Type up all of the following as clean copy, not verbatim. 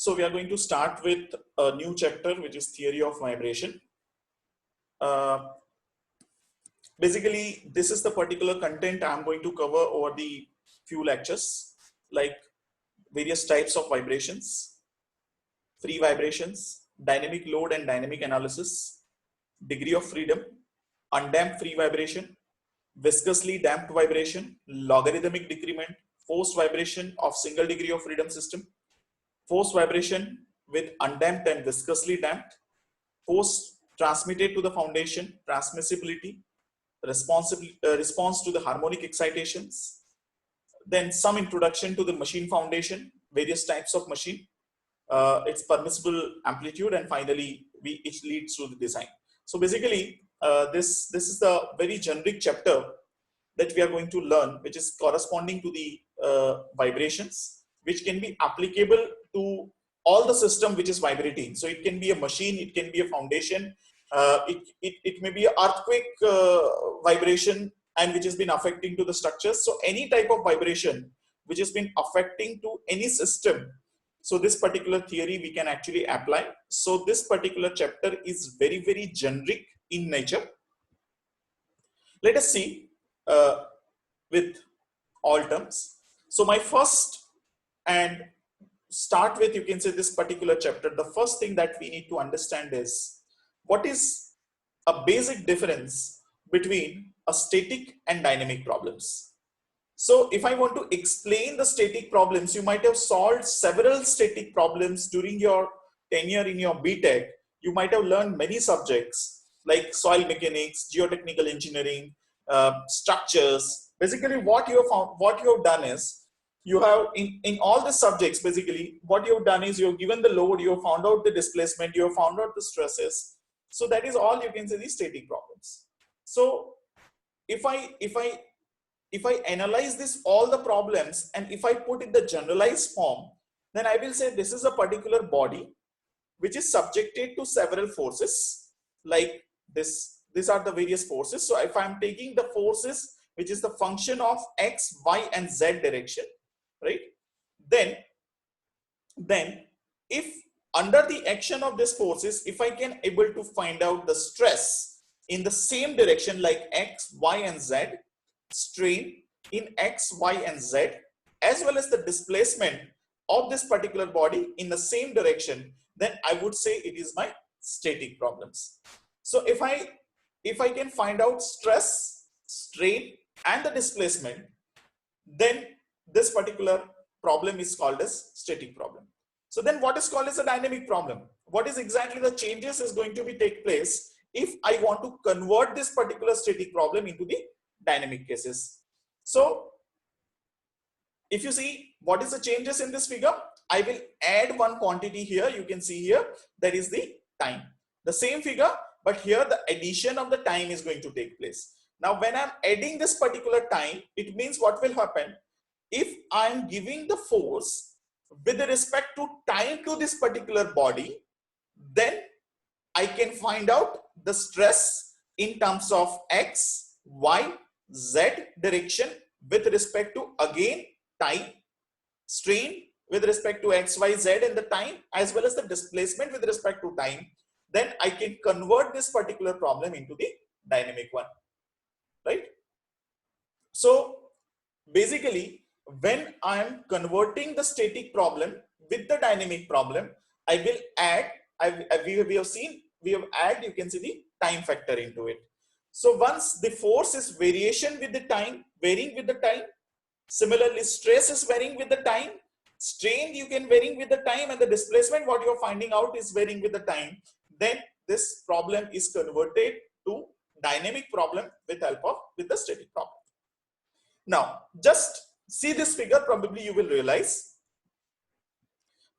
So we are going to start with a new chapter, which is theory of vibration. Basically, this is the particular content I'm going to cover over the few lectures, like various types of vibrations, free vibrations, dynamic load and dynamic analysis, degree of freedom, undamped free vibration, viscously damped vibration, logarithmic decrement, forced vibration of single degree of freedom system, forced vibration with undamped and viscously damped, force transmitted to the foundation, transmissibility, response to the harmonic excitations, then some introduction to the machine foundation, various types of machine, its permissible amplitude, and finally it leads to the design. So basically, this is the very generic chapter that we are going to learn, which is corresponding to the vibrations, which can be applicable to all the system which is vibrating. So it can be a machine, it can be a foundation, it may be an earthquake vibration, and which has been affecting to the structures. So any type of vibration which has been affecting to any system, so this particular theory we can actually apply. So this particular chapter is very, very generic in nature. Let us see with all terms. So my first, and start with, you can say, this particular chapter, the first thing that we need to understand is what is a basic difference between a static and dynamic problems. So if I want to explain the static problems, you might have solved several static problems during your tenure in your BTech. You might have learned many subjects like soil mechanics, geotechnical engineering, structures. Basically what you have done is, you have in all the subjects, basically what you have done is, you have given the load, you have found out the displacement, you have found out the stresses. So that is all, you can say, these static problems. So if I analyze this all the problems, and if I put in the generalized form, then I will say this is a particular body which is subjected to several forces like this. These are the various forces. So if I'm taking the forces which is the function of x, y, and z direction, right, then if under the action of these forces, if I can able to find out the stress in the same direction like x, y, and z, strain in x, y, and z, as well as the displacement of this particular body in the same direction, then I would say it is my static problems. So if I can find out stress, strain, and the displacement, then this particular problem is called as static problem. So then what is called as a dynamic problem? What is exactly the changes is going to be take place if I want to convert this particular static problem into the dynamic cases? So if you see what is the changes in this figure, I will add one quantity here. You can see here, that is the time. The same figure, but here the addition of the time is going to take place. Now when I'm adding this particular time, it means what will happen? If I'm giving the force with respect to time to this particular body, then I can find out the stress in terms of x, y, z direction with respect to, again, time, strain with respect to x, y, z and the time, as well as the displacement with respect to time. Then I can convert this particular problem into the dynamic one, right? So basically, when I am converting the static problem with the dynamic problem, I will add, we have seen, we have added, you can see, the time factor into it. So once the force is variation with the time, varying with the time, similarly stress is varying with the time, strain you can varying with the time, and the displacement what you are finding out is varying with the time, then this problem is converted to dynamic problem with the static problem. Now just see this figure, probably you will realize.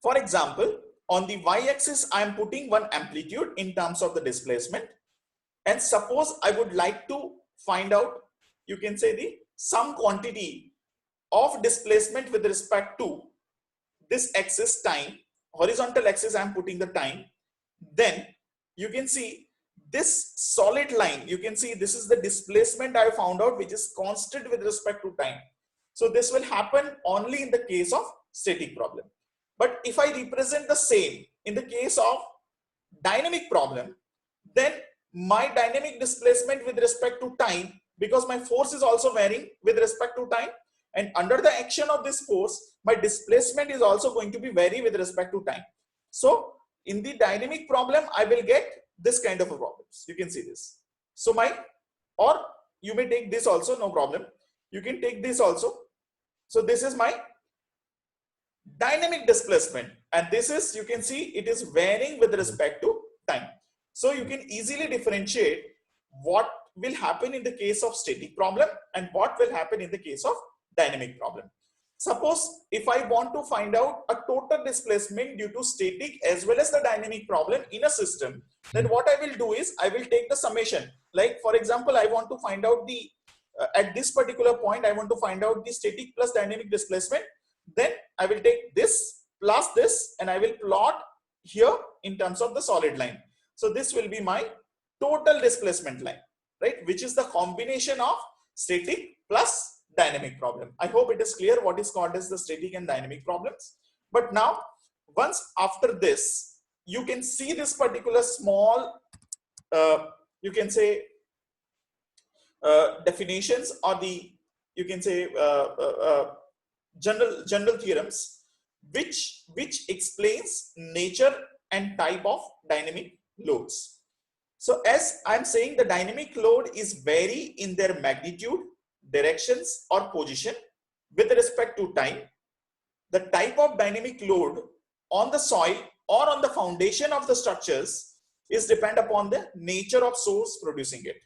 For example, on the y-axis I am putting one amplitude in terms of the displacement, and suppose I would like to find out, you can say, the some quantity of displacement with respect to this axis, time, horizontal axis I am putting the time, then you can see this solid line, you can see this is the displacement I found out, which is constant with respect to time. So this will happen only in the case of static problem. But if I represent the same in the case of dynamic problem, then my dynamic displacement with respect to time, because my force is also varying with respect to time, and under the action of this force, my displacement is also going to be vary with respect to time. So in the dynamic problem, I will get this kind of a problems. You can see this. So or you may take this also, no problem. You can take this also. So this is my dynamic displacement, and this is, you can see, it is varying with respect to time. So you can easily differentiate what will happen in the case of static problem and what will happen in the case of dynamic problem. Suppose if I want to find out a total displacement due to static as well as the dynamic problem in a system, then what I will do is I will take the summation. Like for example, I want to find out the at this particular point, I want to find out the static plus dynamic displacement. Then I will take this plus this and I will plot here in terms of the solid line. So this will be my total displacement line, right? Which is the combination of static plus dynamic problem. I hope it is clear what is called as the static and dynamic problems. But now, once after this, you can see this particular small, you can say, definitions, or the, you can say, general theorems, which explains nature and type of dynamic loads. So as I'm saying, the dynamic load is vary in their magnitude, directions or position with respect to time. The type of dynamic load on the soil or on the foundation of the structures is depend upon the nature of source producing it.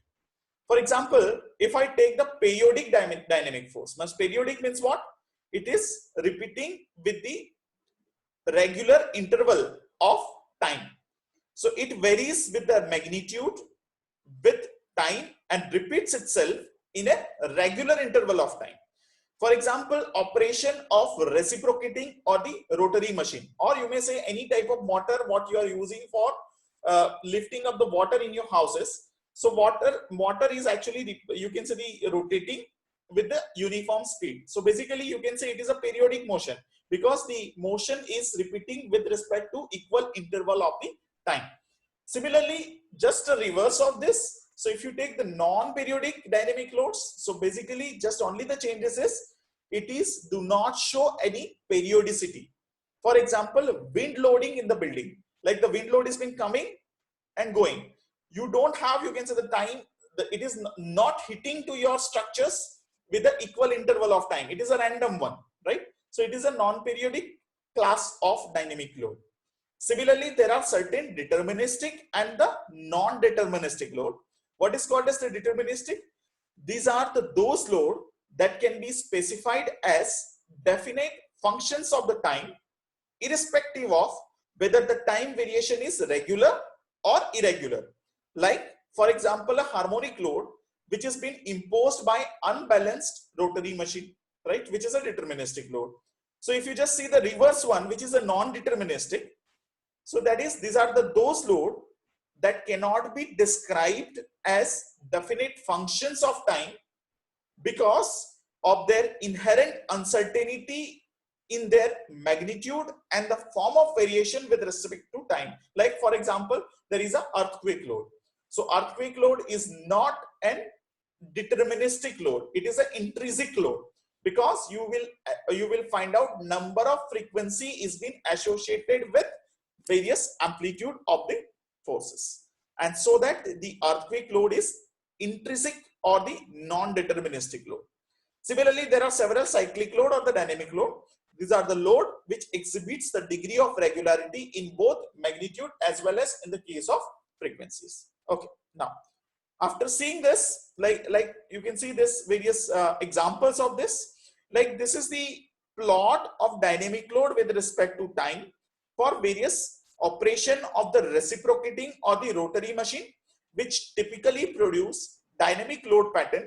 For example, if I take the periodic dynamic force, periodic means what? It is repeating with the regular interval of time. So it varies with the magnitude, with time, and repeats itself in a regular interval of time. For example, operation of reciprocating or the rotary machine, or you may say any type of motor what you are using for lifting up the water in your houses. So water is actually, you can say, the rotating with the uniform speed. So basically you can say it is a periodic motion because the motion is repeating with respect to equal interval of the time. Similarly, just a reverse of this. So if you take the non-periodic dynamic loads, so basically just only the changes is it is do not show any periodicity. For example, wind loading in the building, like the wind load has been coming and going. You don't have, you can say, the time, it is not hitting to your structures with the equal interval of time. It is a random one, right? So it is a non-periodic class of dynamic load. Similarly, there are certain deterministic and the non-deterministic load. What is called as the deterministic? These are those load that can be specified as definite functions of the time, irrespective of whether the time variation is regular or irregular. Like, for example, a harmonic load which has been imposed by unbalanced rotary machine, right? Which is a deterministic load. So if you just see the reverse one, which is a non-deterministic, so that is, these are those load that cannot be described as definite functions of time because of their inherent uncertainty in their magnitude and the form of variation with respect to time. Like for example, there is an earthquake load. So earthquake load is not an deterministic load. It is an intrinsic load because you will find out number of frequency is being associated with various amplitude of the forces, and so that the earthquake load is intrinsic or the non-deterministic load. Similarly, there are several cyclic load or the dynamic load. These are the load which exhibits the degree of regularity in both magnitude as well as in the case of frequencies. Okay, now after seeing this, like you can see this various examples of this. Like this is the plot of dynamic load with respect to time for various operation of the reciprocating or the rotary machine, which typically produce dynamic load pattern.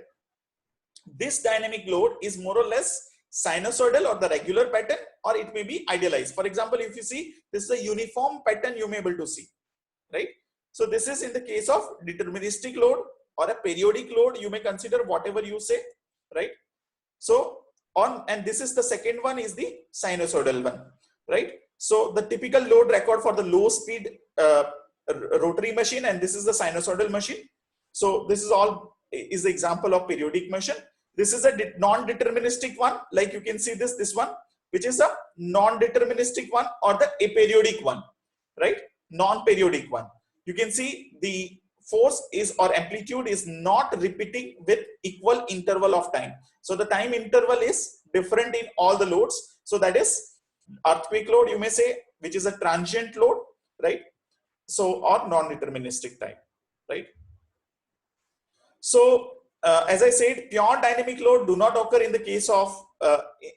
This dynamic load is more or less sinusoidal or the regular pattern, or it may be idealized. For example, if you see, this is a uniform pattern you may be able to see, right? So this is in the case of deterministic load or a periodic load, you may consider whatever you say, right? So and this is the second one is the sinusoidal one, right? So the typical load record for the low speed rotary machine, and this is the sinusoidal machine. So this is all is the example of periodic motion. This is a non-deterministic one, like you can see this one, which is a non-deterministic one, or the aperiodic one, right? Non-periodic one. You can see the force is or amplitude is not repeating with equal interval of time. So the time interval is different in all the loads. So that is earthquake load, you may say, which is a transient load, right? So, or non-deterministic time, right? So as I said, pure dynamic load do not occur in the case of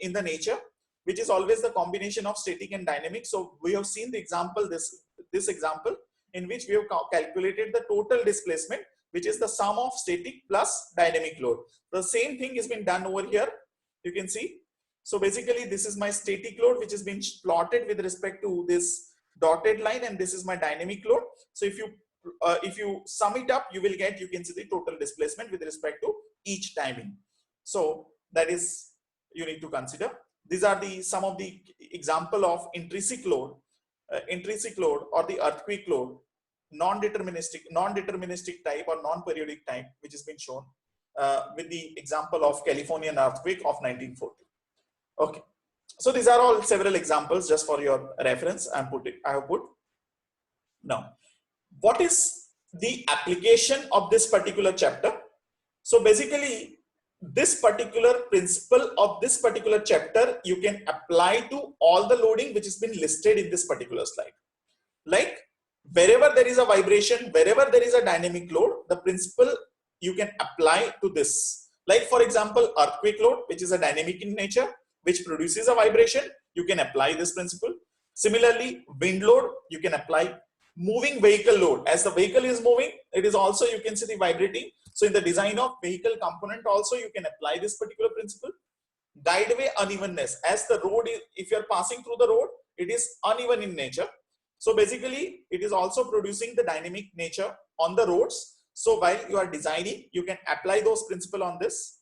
in the nature, which is always the combination of static and dynamic. So we have seen the example, this example, in which we have calculated the total displacement, which is the sum of static plus dynamic load. The same thing has been done over here, you can see. So basically this is my static load, which has been plotted with respect to this dotted line, and this is my dynamic load. So if you sum it up, you will get, you can see the total displacement with respect to each timing. So that is, you need to consider. These are the some of the example of intrinsic load or the earthquake load, non-deterministic type or non-periodic type, which has been shown with the example of Californian earthquake of 1940. Okay, so these are all several examples just for your reference. I have put. Now, what is the application of this particular chapter? So basically, this particular principle of this particular chapter you can apply to all the loading which has been listed in this particular slide. Like wherever there is a vibration, wherever there is a dynamic load, the principle you can apply to this. Like for example, earthquake load, which is a dynamic in nature, which produces a vibration, you can apply this principle. Similarly, wind load, you can apply. Moving vehicle load, as the vehicle is moving, it is also, you can see the vibrating. So in the design of vehicle component also, you can apply this particular principle. Guideway unevenness, as the road is, if you are passing through the road, it is uneven in nature. So basically, it is also producing the dynamic nature on the roads. So while you are designing, you can apply those principles on this.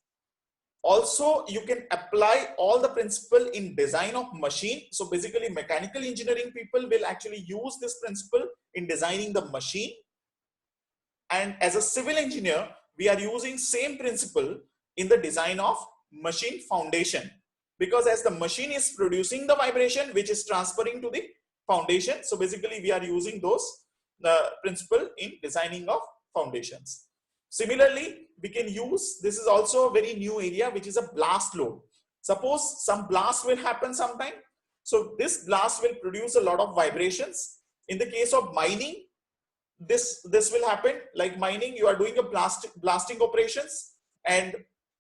Also, you can apply all the principle in design of machine. So basically, mechanical engineering people will actually use this principle in designing the machine. And as a civil engineer, we are using same principle in the design of machine foundation. Because as the machine is producing the vibration, which is transferring to the foundation. So basically, we are using those principle in designing of foundations. Similarly, we can use, this is also a very new area, which is a blast load. Suppose some blast will happen sometime. So this blast will produce a lot of vibrations. In the case of mining, this will happen. Like mining, you are doing a blasting operations, and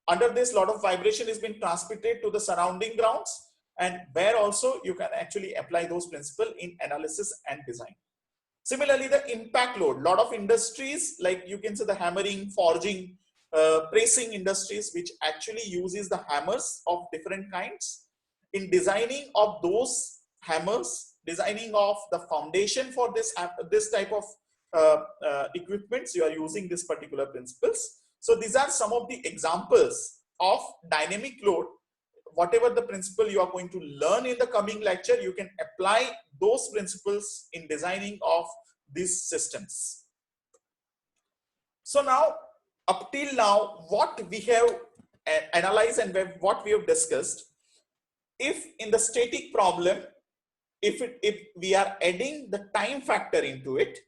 under this, lot of vibration is being transmitted to the surrounding grounds, and where also you can actually apply those principles in analysis and design. Similarly, the impact load, lot of industries, like you can say the hammering, forging, pressing industries, which actually uses the hammers of different kinds. In designing of those hammers, designing of the foundation for this type of equipments, you are using this particular principles. So these are some of the examples of dynamic load. Whatever the principle you are going to learn in the coming lecture, you can apply those principles in designing of these systems. So now, up till now, what we have analyzed and what we have discussed, if in the static problem, if we are adding the time factor into it,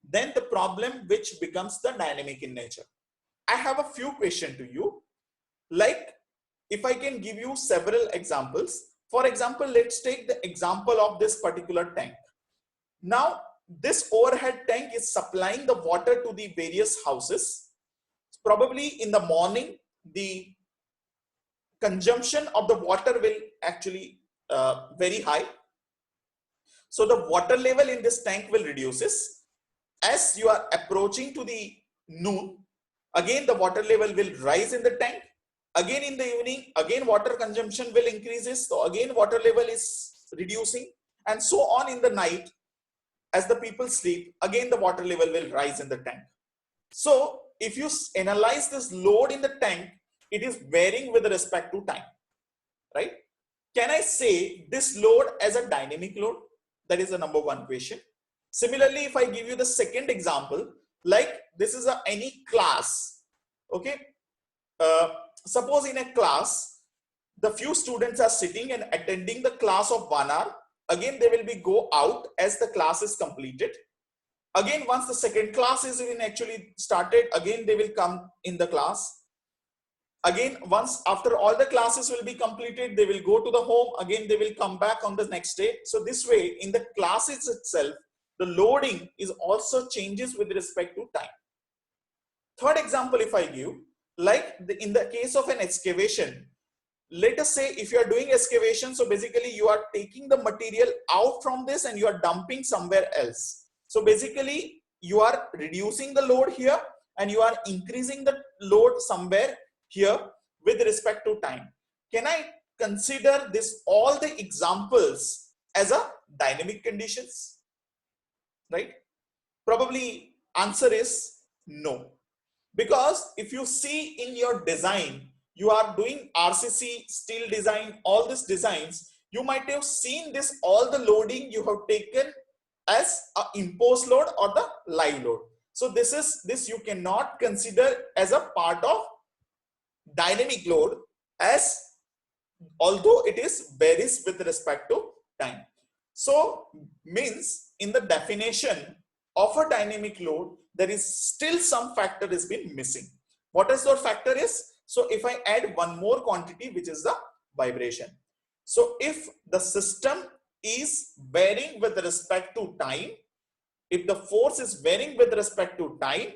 then the problem which becomes the dynamic in nature. I have a few questions to you. Like, if I can give you several examples. For example, let's take the example of this particular tank. Now, this overhead tank is supplying the water to the various houses. Probably in the morning, the consumption of the water will actually very high. So the water level in this tank will reduces. As you are approaching to the noon, again the water level will rise in the tank. Again in the evening, again water consumption will increases. So again water level is reducing, and so on in the night. As the people sleep, again the water level will rise in the tank. So if you analyze this load in the tank, it is varying with respect to time, right? Can I say this load as a dynamic load? That is the number one question. Similarly, if I give you the second example, like this is any class, okay? Suppose in a class, the few students are sitting and attending the class of 1 hour. Again, they will be go out as the class is completed. Again, once the second class is in actually started, again they will come in the class. Again, once after all the classes will be completed, they will go to the home. Again, they will come back on the next day. So this way, in the classes itself, the loading is also changes with respect to time. Third example, if I give, like in the case of an excavation, let us say if you are doing excavation, so basically you are taking the material out from this and you are dumping somewhere else. So basically you are reducing the load here and you are increasing the load somewhere here with respect to time. Can I consider this all the examples as a dynamic conditions? Right? Probably answer is no. Because if you see in your design, you are doing RCC, steel design, all these designs, you might have seen this, all the loading you have taken as a imposed load or the live load. So this you cannot consider as a part of dynamic load, as although it is varies with respect to time. So means in the definition of a dynamic load, there is still some factor is been missing. What is the factor is? So if I add one more quantity, which is the vibration. So if the system is varying with respect to time, if the force is varying with respect to time,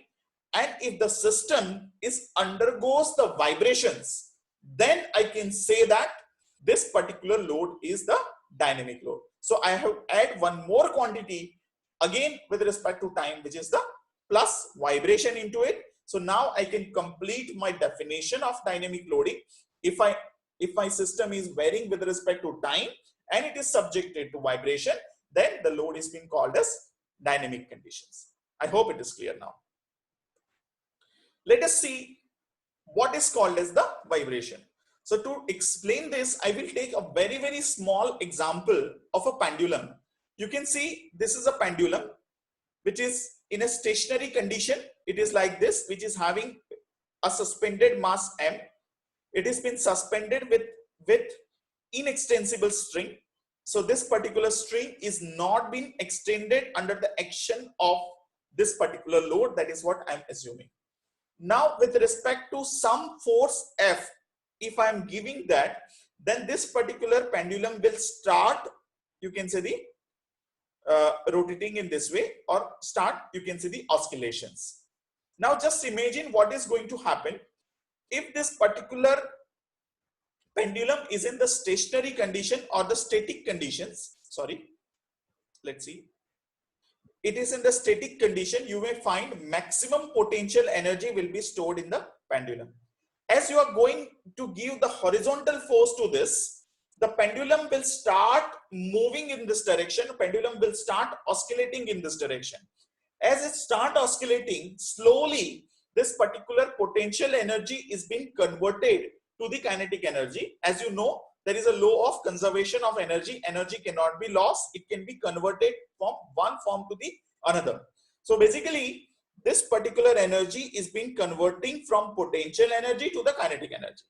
and if the system is undergoes the vibrations, then I can say that this particular load is the dynamic load. So I have add one more quantity again with respect to time, which is the plus vibration into it. So now I can complete my definition of dynamic loading. If my system is varying with respect to time and it is subjected to vibration, then the load is being called as dynamic conditions. I hope it is clear now. Let us see what is called as the vibration. So to explain this, I will take a very, very small example of a pendulum. You can see this is a pendulum which is in a stationary condition. It is like this, which is having a suspended mass M. It has been suspended with inextensible string. So this particular string is not being extended under the action of this particular load. That is what I'm assuming. Now with respect to some force F, if I'm giving that, then this particular pendulum will start, you can say the rotating in this way, or start, you can see the oscillations. Now just imagine what is going to happen if this particular pendulum is in the stationary condition or the static conditions. Sorry, let's see. It is in the static condition. You may find maximum potential energy will be stored in the pendulum. As you are going to give the horizontal force to this, the pendulum will start moving in this direction. Pendulum will start oscillating in this direction. As it start oscillating, slowly this particular potential energy is being converted to the kinetic energy. As you know, there is a law of conservation of energy. Energy cannot be lost. It can be converted from one form to the another. So basically, this particular energy is being converting from potential energy to the kinetic energy.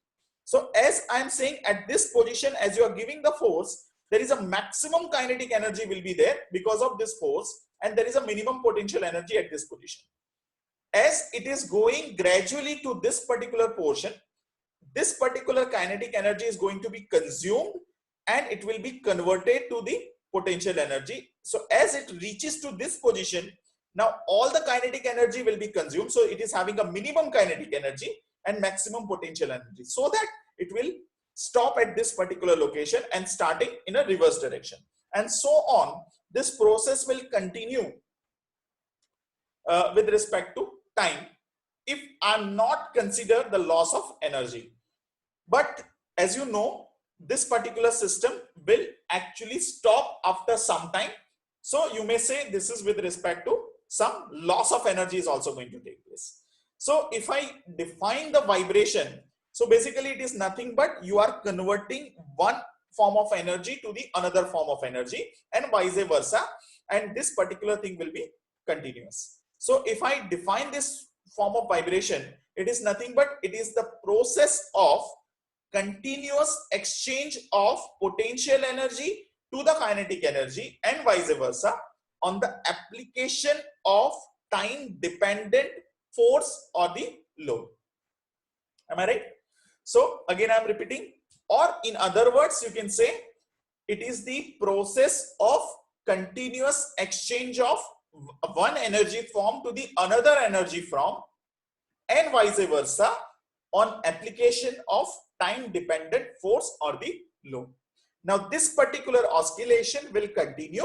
So as I am saying, at this position, as you are giving the force, there is a maximum kinetic energy will be there because of this force, and there is a minimum potential energy at this position. As it is going gradually to this particular portion, this particular kinetic energy is going to be consumed and it will be converted to the potential energy. So as it reaches to this position, now all the kinetic energy will be consumed. So it is having a minimum kinetic energy and maximum potential energy, so that it will stop at this particular location and starting in a reverse direction. And so on, this process will continue with respect to time if I'm not consider the loss of energy. But as you know, this particular system will actually stop after some time. So you may say this is with respect to some loss of energy is also going to take place. So if I define the vibration, so basically it is nothing but you are converting one form of energy to the another form of energy and vice versa, and this particular thing will be continuous. So if I define this form of vibration, it is nothing but it is the process of continuous exchange of potential energy to the kinetic energy and vice versa on the application of time dependent force or the load. Am I right? So again I am repeating, or in other words you can say it is the process of continuous exchange of one energy form to the another energy form and vice versa on application of time dependent force or the load. Now this particular oscillation will continue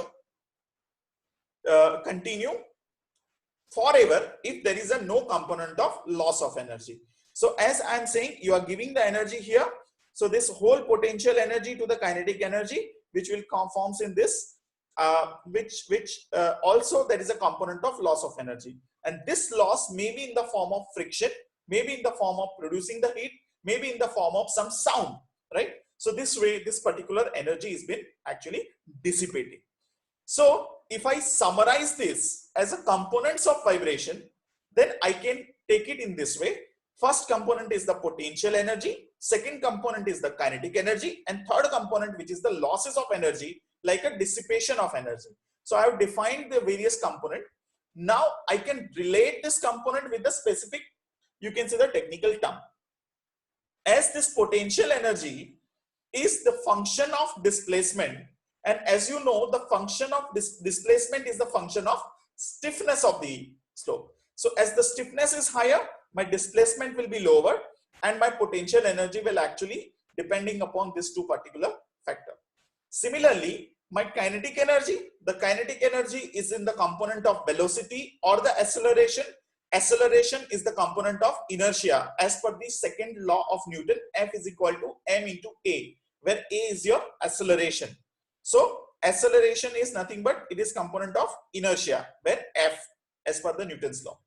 forever if there is a no component of loss of energy. So as I am saying, you are giving the energy here. So this whole potential energy to the kinetic energy, which will forms in this, also there is a component of loss of energy. And this loss may be in the form of friction, maybe in the form of producing the heat, maybe in the form of some sound, right? So this way, this particular energy is been actually dissipating. So if I summarize this as a components of vibration, then I can take it in this way. First component is the potential energy, second component is the kinetic energy, and third component, which is the losses of energy, like a dissipation of energy. So I have defined the various component. Now I can relate this component with the specific, you can say the technical term. As this potential energy is the function of displacement, and as you know, the function of displacement is the function of stiffness of the slope. So as the stiffness is higher, my displacement will be lower and my potential energy will actually depending upon this two particular factor. Similarly, my kinetic energy, the kinetic energy is in the component of velocity or the acceleration. Acceleration is the component of inertia as per the second law of Newton, F is equal to m into a, where a is your acceleration. So acceleration is nothing but it is component of inertia, where F as per the Newton's law.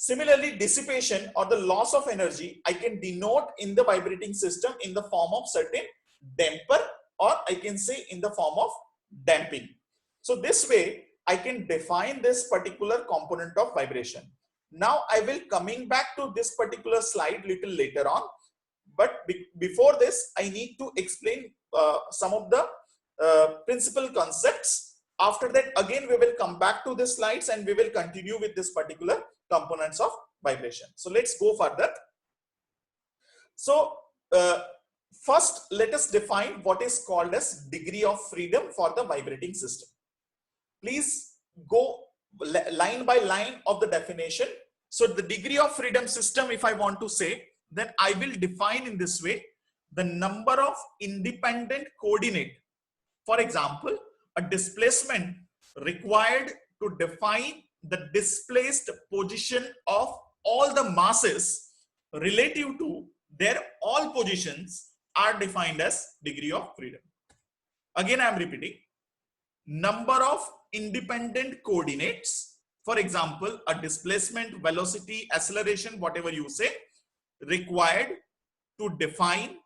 Similarly, dissipation or the loss of energy, I can denote in the vibrating system in the form of certain damper, or I can say in the form of damping. So this way I can define this particular component of vibration. Now I will coming back to this particular slide little later on, but before this I need to explain some of the principal concepts. After that again we will come back to the slides and we will continue with this particular components of vibration. So let's go further. So first let us define what is called as degree of freedom for the vibrating system. Please go line by line of the definition. So the degree of freedom system, if I want to say, then I will define in this way: the number of independent coordinate. For example, a displacement required to define the displaced position of all the masses relative to their all positions are defined as degree of freedom. Again, I am repeating: number of independent coordinates. For example, a displacement, velocity, acceleration, whatever you say, required to define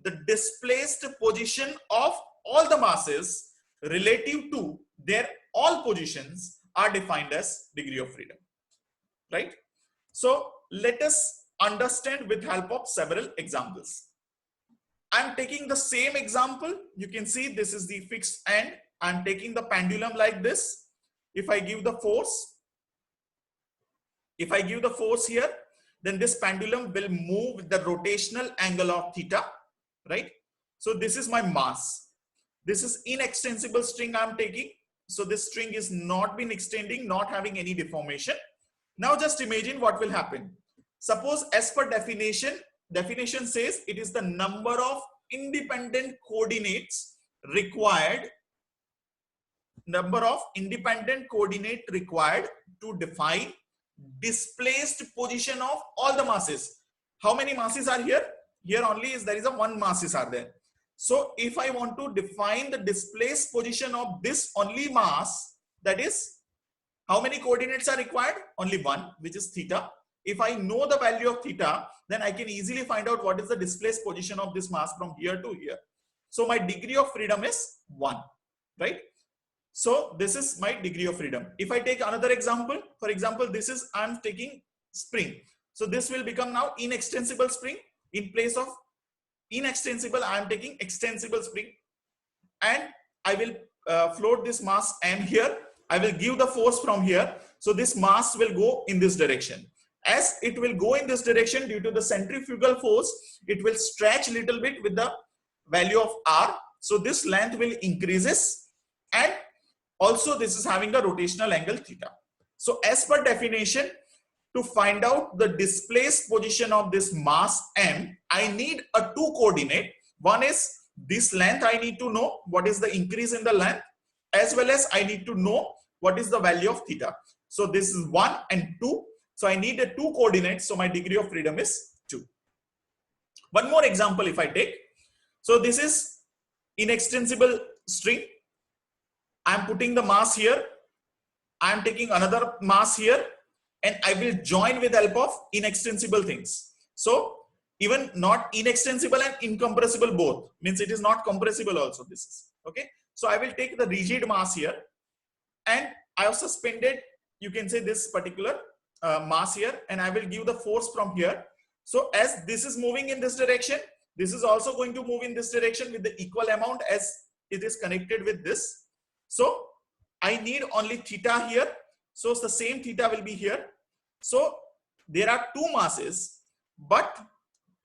the displaced position of all the masses relative to their all positions are defined as degree of freedom, right? So let us understand with help of several examples. I'm taking the same example. You can see this is the fixed end. I'm taking the pendulum like this. If I give the force here, then this pendulum will move with the rotational angle of theta, right? So this is my mass. This is inextensible string I'm taking. So this string is not been extending, not having any deformation. Now just imagine what will happen. Suppose as per definition says it is the number of independent coordinates required, to define displaced position of all the masses. How many masses are here? Here only is there is a one masses are there. So if I want to define the displaced position of this only mass, that is, how many coordinates are required? Only one, which is theta. If I know the value of theta, then I can easily find out what is the displaced position of this mass from here to here. So my degree of freedom is 1, right? So this is my degree of freedom. If I take another example, for example, this is, I'm taking spring. So this will become now inextensible spring. In place of inextensible, I am taking extensible spring, and I will float this mass M here. I will give the force from here. So this mass will go in this direction. As it will go in this direction, due to the centrifugal force, it will stretch a little bit with the value of R. So this length will increases, and also this is having a rotational angle theta. So as per definition, to find out the displaced position of this mass M, I need a 2 coordinate. One is this length, I need to know what is the increase in the length, as well as I need to know what is the value of theta. So this is 1 and 2. So I need a 2 coordinates. So my degree of freedom is 2. One more example if I take. So this is inextensible string. I'm putting the mass here. I'm taking another mass here, and I will join with help of inextensible things. So even not inextensible and incompressible both, means it is not compressible also, this is okay. So I will take the rigid mass here, and I have suspended, you can say, this particular mass here, and I will give the force from here. So as this is moving in this direction, this is also going to move in this direction with the equal amount as it is connected with this. So I need only theta here. So the same theta will be here. So there are 2 masses, but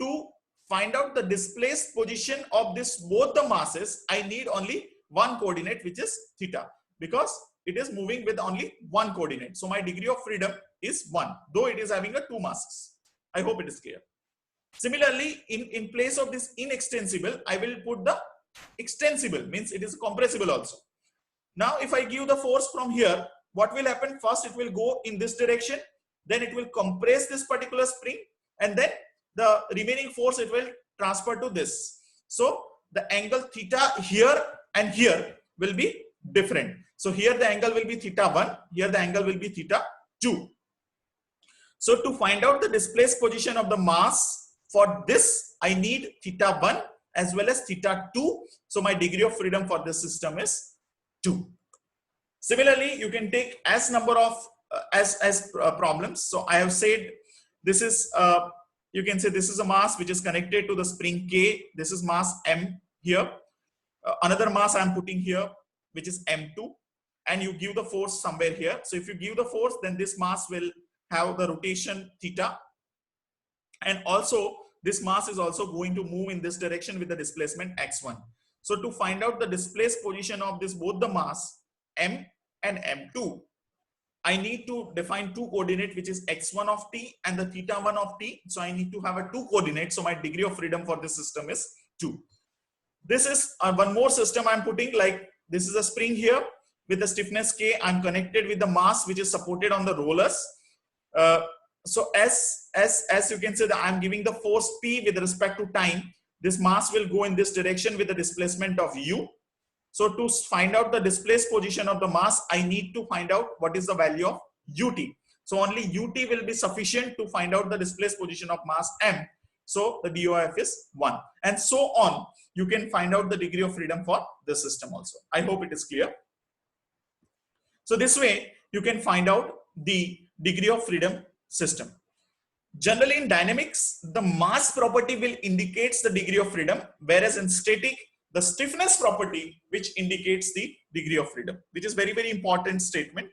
to find out the displaced position of this both the masses, I need only 1 coordinate, which is theta, because it is moving with only 1 coordinate. So my degree of freedom is 1, though it is having a 2 masses. I hope it is clear. Similarly, in place of this inextensible, I will put the extensible, means it is compressible also. Now if I give the force from here, what will happen? First it will go in this direction, then it will compress this particular spring, and then the remaining force it will transfer to this. So the angle theta here and here will be different. So here the angle will be theta 1, here the angle will be theta 2. So to find out the displaced position of the mass, for this I need theta 1 as well as theta 2. So my degree of freedom for this system is 2. Similarly, you can take as number of problems. So I have said this is you can say this is a mass which is connected to the spring K. This is mass M here. Another mass I am putting here, which is M2, and you give the force somewhere here. So if you give the force, then this mass will have the rotation theta, and also this mass is also going to move in this direction with the displacement x1. So to find out the displaced position of this both the mass M and M2, I need to define 2 coordinate, which is x1 of t and the theta 1 of t. So I need to have a 2 coordinate. So my degree of freedom for this system is 2. This is one more system I'm putting, like this is a spring here with the stiffness K. I'm connected with the mass which is supported on the rollers. So as you can say that I'm giving the force P with respect to time, this mass will go in this direction with the displacement of u. So to find out the displaced position of the mass, I need to find out what is the value of ut. So only ut will be sufficient to find out the displaced position of mass m. So the DOF is 1, and so on. You can find out the degree of freedom for this system also. I hope it is clear. So this way you can find out the degree of freedom system. Generally in dynamics, the mass property will indicates the degree of freedom, whereas in static, the stiffness property which indicates the degree of freedom, which is very, very important statement.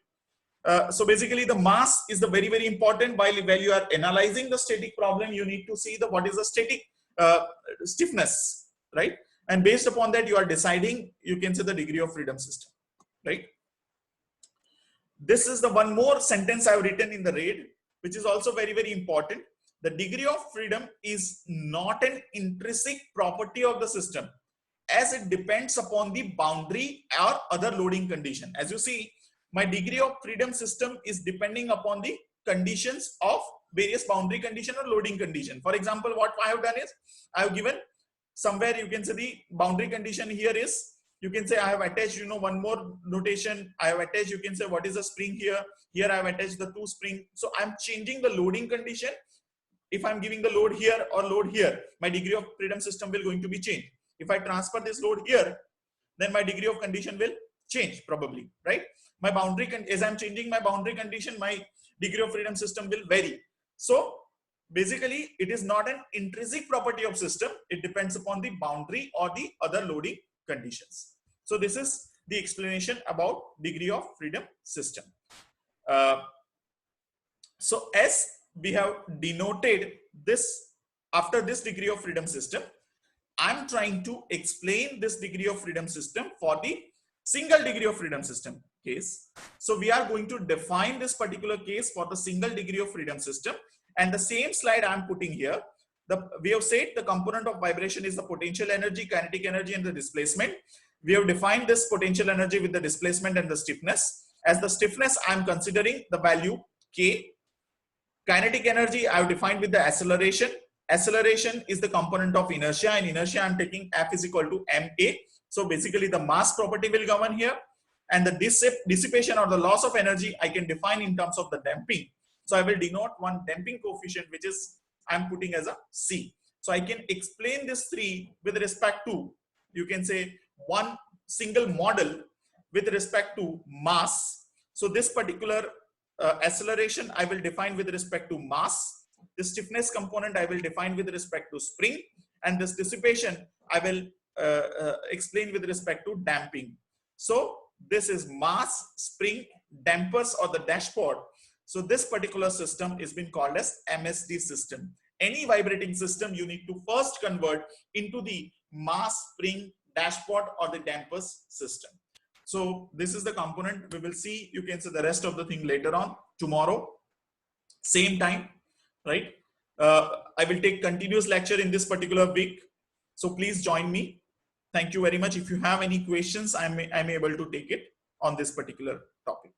So basically the mass is the very, very important. While you are analyzing the static problem, you need to see the what is the static stiffness, right? And based upon that you are deciding, you can say, the degree of freedom system, right? This is the one more sentence I have written in the red, which is also very, very important. The degree of freedom is not an intrinsic property of the system, as it depends upon the boundary or other loading condition. As you see, my degree of freedom system is depending upon the conditions of various boundary condition or loading condition. For example, what I have done is I have given somewhere, you can say, the boundary condition here is, you can say I have attached, you know, one more notation. I have attached, you can say, what is the spring here. Here I have attached the 2 spring. So I'm changing the loading condition. If I'm giving the load here or load here, my degree of freedom system will going to be changed. If I transfer this load here, then my degree of condition will change probably, right? My boundary, as I'm changing my boundary condition, my degree of freedom system will vary. So basically it is not an intrinsic property of system. It depends upon the boundary or the other loading conditions. So this is the explanation about degree of freedom system. So as we have denoted this, after this degree of freedom system, I'm trying to explain this degree of freedom system for the single degree of freedom system case. So we are going to define this particular case for the single degree of freedom system, and the same slide I'm putting here. We have said the component of vibration is the potential energy, kinetic energy, and the displacement. We have defined this potential energy with the displacement and the stiffness. As the stiffness, I'm considering the value K. Kinetic energy I have defined with the acceleration. Acceleration is the component of inertia, and inertia I'm taking F is equal to ma. So basically the mass property will govern here, and the dissipation or the loss of energy I can define in terms of the damping. So I will denote one damping coefficient, which is I'm putting as a C. So I can explain this three with respect to, you can say, one single model with respect to mass. So this particular acceleration I will define with respect to mass. The stiffness component I will define with respect to spring, and this dissipation I will explain with respect to damping. So this is mass, spring, dampers, or the dashpot. So this particular system is been called as MSD system. Any vibrating system you need to first convert into the mass, spring, dashpot, or the dampers system. So this is the component. We will see, you can see the rest of the thing later on tomorrow, same time, right? I will take continuous lecture in this particular week. So please join me. Thank you very much. If you have any questions, I'm able to take it on this particular topic.